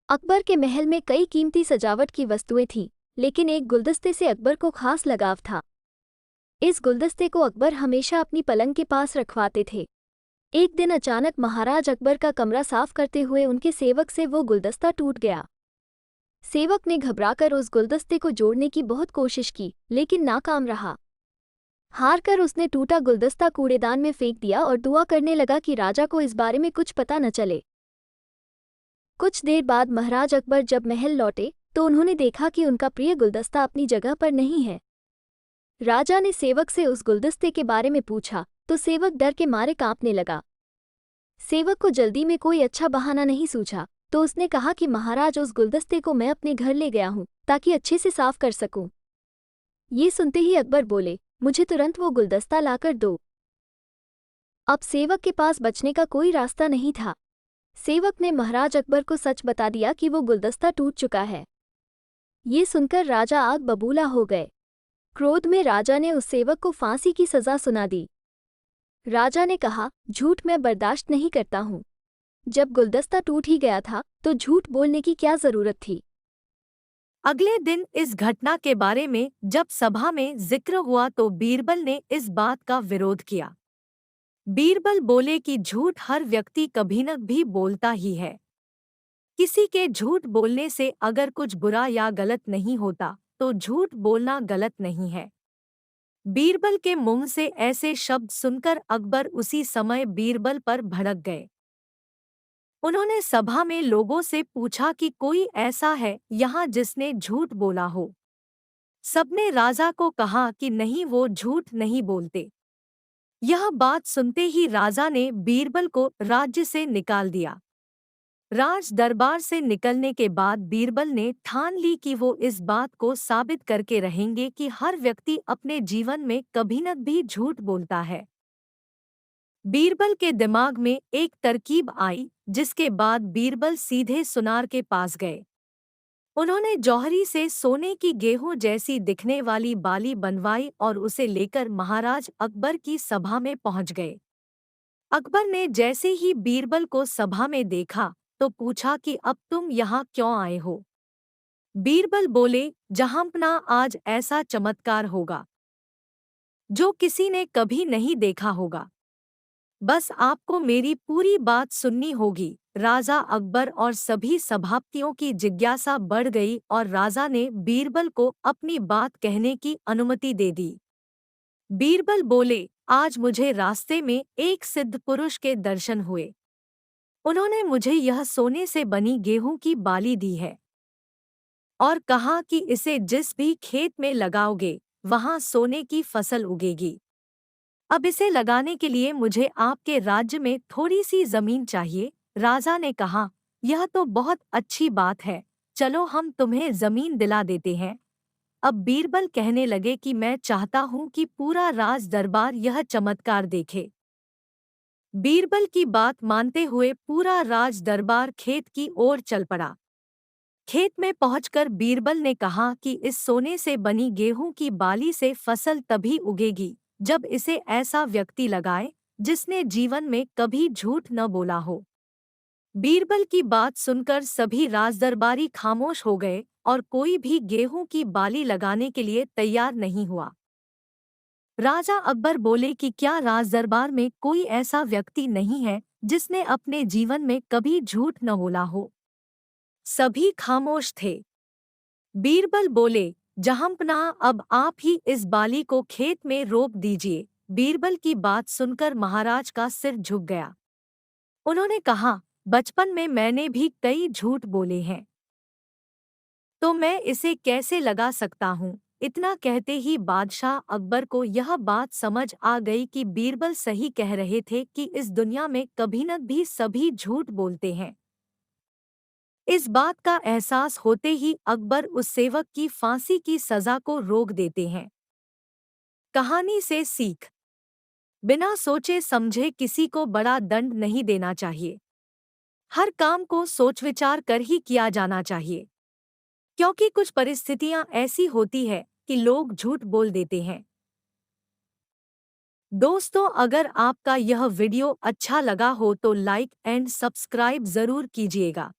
अकबर के महल में कई कीमती सजावट की वस्तुएं थीं, लेकिन एक गुलदस्ते से अकबर को खास लगाव था। इस गुलदस्ते को अकबर हमेशा अपनी पलंग के पास रखवाते थे। एक दिन अचानक महाराज अकबर का कमरा साफ करते हुए उनके सेवक से वो गुलदस्ता टूट गया। सेवक ने घबराकर उस गुलदस्ते को जोड़ने की बहुत कोशिश की, लेकिन नाकाम रहा। हार कर उसने टूटा गुलदस्ता कूड़ेदान में फेंक दिया और दुआ करने लगा कि राजा को इस बारे में कुछ पता न चले। कुछ देर बाद महाराज अकबर जब महल लौटे तो उन्होंने देखा कि उनका प्रिय गुलदस्ता अपनी जगह पर नहीं है। राजा ने सेवक से उस गुलदस्ते के बारे में पूछा तो सेवक डर के मारे कांपने लगा। सेवक को जल्दी में कोई अच्छा बहाना नहीं सूझा, तो उसने कहा कि महाराज, उस गुलदस्ते को मैं अपने घर ले गया हूँ ताकि अच्छे से साफ कर सकूं। ये सुनते ही अकबर बोले, मुझे तुरंत वो गुलदस्ता लाकर दो। अब सेवक के पास बचने का कोई रास्ता नहीं था। सेवक ने महाराज अकबर को सच बता दिया कि वो गुलदस्ता टूट चुका है। ये सुनकर राजा आग बबूला हो गए। क्रोध में राजा ने उस सेवक को फांसी की सजा सुना दी। राजा ने कहा, झूठ मैं बर्दाश्त नहीं करता हूँ। जब गुलदस्ता टूट ही गया था तो झूठ बोलने की क्या जरूरत थी। अगले दिन इस घटना के बारे में जब सभा में जिक्र हुआ तो बीरबल ने इस बात का विरोध किया। बीरबल बोले कि झूठ हर व्यक्ति कभी न भी बोलता ही है। किसी के झूठ बोलने से अगर कुछ बुरा या गलत नहीं होता तो झूठ बोलना गलत नहीं है। बीरबल के मुंह से ऐसे शब्द सुनकर अकबर उसी समय बीरबल पर भड़क गए। उन्होंने सभा में लोगों से पूछा कि कोई ऐसा है यहाँ जिसने झूठ बोला हो। सबने राजा को कहा कि नहीं, वो झूठ नहीं बोलते। यह बात सुनते ही राजा ने बीरबल को राज्य से निकाल दिया। राज दरबार से निकलने के बाद बीरबल ने ठान ली कि वो इस बात को साबित करके रहेंगे कि हर व्यक्ति अपने जीवन में कभी न भी झूठ बोलता है। बीरबल के दिमाग में एक तरकीब आई, जिसके बाद बीरबल सीधे सुनार के पास गए। उन्होंने जौहरी से सोने की गेहूं जैसी दिखने वाली बाली बनवाई और उसे लेकर महाराज अकबर की सभा में पहुंच गए। अकबर ने जैसे ही बीरबल को सभा में देखा तो पूछा कि अब तुम यहाँ क्यों आए हो। बीरबल बोले, जहांपना, आज ऐसा चमत्कार होगा जो किसी ने कभी नहीं देखा होगा। बस आपको मेरी पूरी बात सुननी होगी। राजा अकबर और सभी सभापतियों की जिज्ञासा बढ़ गई और राजा ने बीरबल को अपनी बात कहने की अनुमति दे दी। बीरबल बोले, आज मुझे रास्ते में एक सिद्ध पुरुष के दर्शन हुए। उन्होंने मुझे यह सोने से बनी गेहूं की बाली दी है और कहा कि इसे जिस भी खेत में लगाओगे वहां सोने की फसल उगेगी। अब इसे लगाने के लिए मुझे आपके राज्य में थोड़ी सी जमीन चाहिए। राजा ने कहा, यह तो बहुत अच्छी बात है, चलो हम तुम्हें जमीन दिला देते हैं। अब बीरबल कहने लगे कि मैं चाहता हूं कि पूरा राज दरबार यह चमत्कार देखे। बीरबल की बात मानते हुए पूरा राज दरबार खेत की ओर चल पड़ा। खेत में पहुंचकर बीरबल ने कहा कि इस सोने से बनी गेहूं की बाली से फसल तभी उगेगी जब इसे ऐसा व्यक्ति लगाए जिसने जीवन में कभी झूठ न बोला हो। बीरबल की बात सुनकर सभी राजदरबारी खामोश हो गए और कोई भी गेहूं की बाली लगाने के लिए तैयार नहीं हुआ। राजा अकबर बोले कि क्या राजदरबार में कोई ऐसा व्यक्ति नहीं है जिसने अपने जीवन में कभी झूठ न बोला हो। सभी खामोश थे। बीरबल बोले, जहांपनाह, अब आप ही इस बाली को खेत में रोप दीजिए। बीरबल की बात सुनकर महाराज का सिर झुक गया। उन्होंने कहा, बचपन में मैंने भी कई झूठ बोले हैं, तो मैं इसे कैसे लगा सकता हूँ। इतना कहते ही बादशाह अकबर को यह बात समझ आ गई कि बीरबल सही कह रहे थे कि इस दुनिया में कभी न भी सभी झूठ बोलते हैं। इस बात का एहसास होते ही अकबर उस सेवक की फांसी की सजा को रोक देते हैं। कहानी से सीख, बिना सोचे समझे किसी को बड़ा दंड नहीं देना चाहिए। हर काम को सोच विचार कर ही किया जाना चाहिए, क्योंकि कुछ परिस्थितियां ऐसी होती है कि लोग झूठ बोल देते हैं। दोस्तों, अगर आपका यह वीडियो अच्छा लगा हो तो लाइक एंड सब्सक्राइब जरूर कीजिएगा।